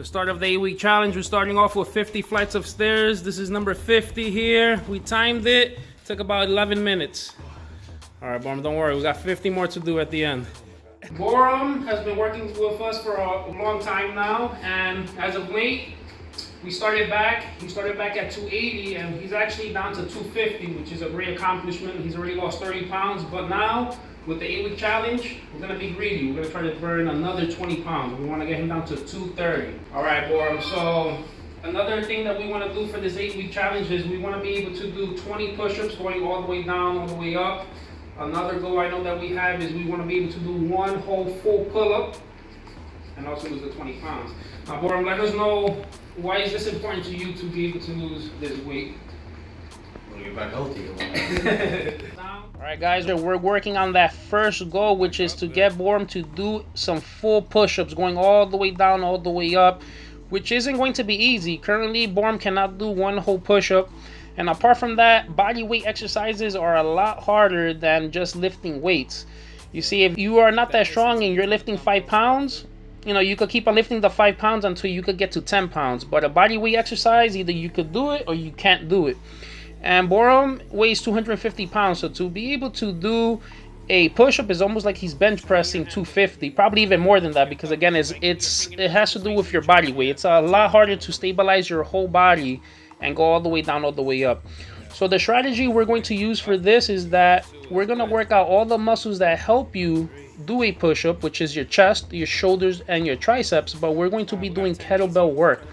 The start of the 8-week challenge, we're starting off with 50 flights of stairs. This is number 50 here. We timed it. Took about 11 minutes. All right, Borum, don't worry. We got 50 more to do at the end. Borum has been working with us for a long time now, and as of late, he started back at 280, and he's actually down to 250, which is a great accomplishment. He's already lost 30 pounds, but now, with the 8-week challenge, we're gonna be greedy. We're gonna try to burn another 20 pounds. We wanna get him down to 230. All right, Borum, so another thing that we wanna do for this 8-week challenge is we wanna be able to do 20 push-ups going all the way down, all the way up. Another goal I know that we have is we wanna be able to do one whole full pull-up and also lose the 20 pounds. Now, Borum, let us know, why is this important to you to be able to lose this weight? When you're back healthy. Alright guys, we're working on that first goal, which is to get Borum to do some full push-ups, going all the way down, all the way up, which isn't going to be easy. Currently, Borum cannot do one whole push-up. And apart from that, body weight exercises are a lot harder than just lifting weights. You see, if you are not that strong and you're lifting 5 pounds, you know, you could keep on lifting the 5 pounds until you could get to 10 pounds. But a body weight exercise, either you could do it or you can't do it. And Borum weighs 250 pounds, so to be able to do a push-up is almost like he's bench pressing 250, probably even more than that, because again, it has to do with your body weight. It's a lot harder to stabilize your whole body and go all the way down, all the way up. So the strategy we're going to use for this is that we're going to work out all the muscles that help you do a push-up, which is your chest, your shoulders, and your triceps, but we're going to be doing kettlebell work.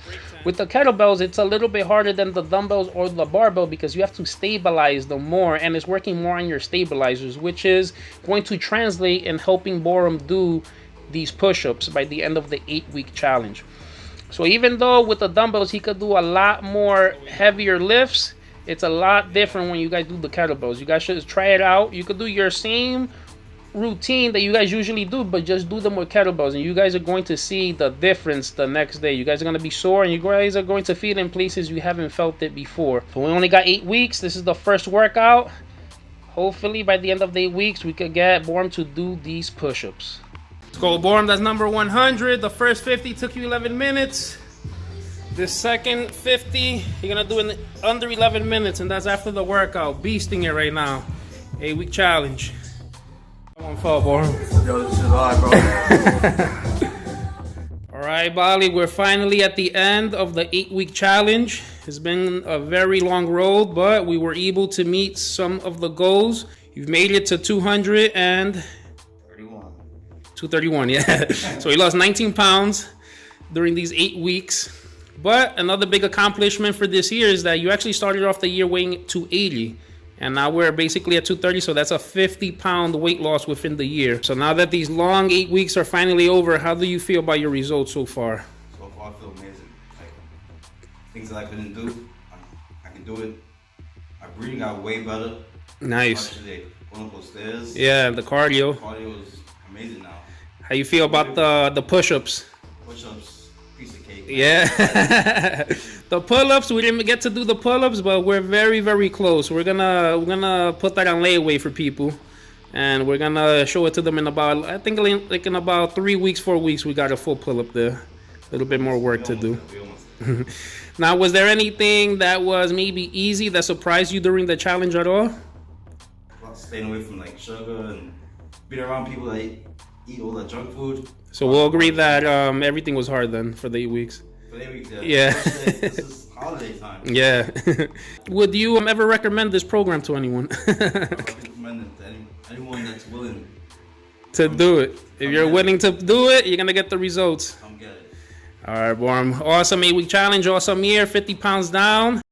With the kettlebells, it's a little bit harder than the dumbbells or the barbell because you have to stabilize them more, and it's working more on your stabilizers, which is going to translate in helping Borum do these push-ups by the end of the 8-week challenge. So even though with the dumbbells he could do a lot more heavier lifts, it's a lot different when you guys do the kettlebells. You guys should try it out. You could do your same routine that you guys usually do, but just do them with kettlebells, and you guys are going to see the difference the next day. You guys are going to be sore, and you guys are going to feel in places you haven't felt it before. So we only got 8 weeks. This is the first workout. Hopefully by the end of the 8 weeks we could get Borum to do these push-ups. Let's go, Borum. That's number 100. The first 50 took you 11 minutes. This second 50 you're gonna do in under 11 minutes, and that's after the workout. Beasting it right now. 8-week challenge. One fall, Borum. Yo, this is hard, bro. All right, Bali, we're finally at the end of the 8-week challenge. It's been a very long road, but we were able to meet some of the goals. You've made it to 231, yeah. So you lost 19 pounds during these 8 weeks. But another big accomplishment for this year is that you actually started off the year weighing 280. And now we're basically at 230, so that's a 50-pound weight loss within the year. So now that these long 8 weeks are finally over, how do you feel about your results so far? So far, I feel amazing. Like, things that I couldn't do, I can do it. My breathing got way better. Nice. Going up those stairs. Yeah, the cardio. The cardio is amazing now. How you feel about the push-ups? Push-ups, piece of cake. Yeah. The pull-ups, we didn't get to do the pull-ups, but we're very, very close. We're gonna put that on layaway for people, and we're gonna show it to them in about, I think, like in about 3 weeks, 4 weeks, we got a full pull-up there. A little bit more work to do. Now, was there anything that was maybe easy that surprised you during the challenge at all? Staying away from like sugar and being around people that eat all that junk food. So we'll agree that everything was hard then for the 8 weeks. For 8 weeks, Yeah. This is holiday time. Yeah. Would you ever recommend this program to anyone? I recommend it to anyone that's willing to do it. If you're willing to do it, you're gonna get the results. Come get it. All right, Borum. Awesome 8-week challenge, awesome year, 50 pounds down.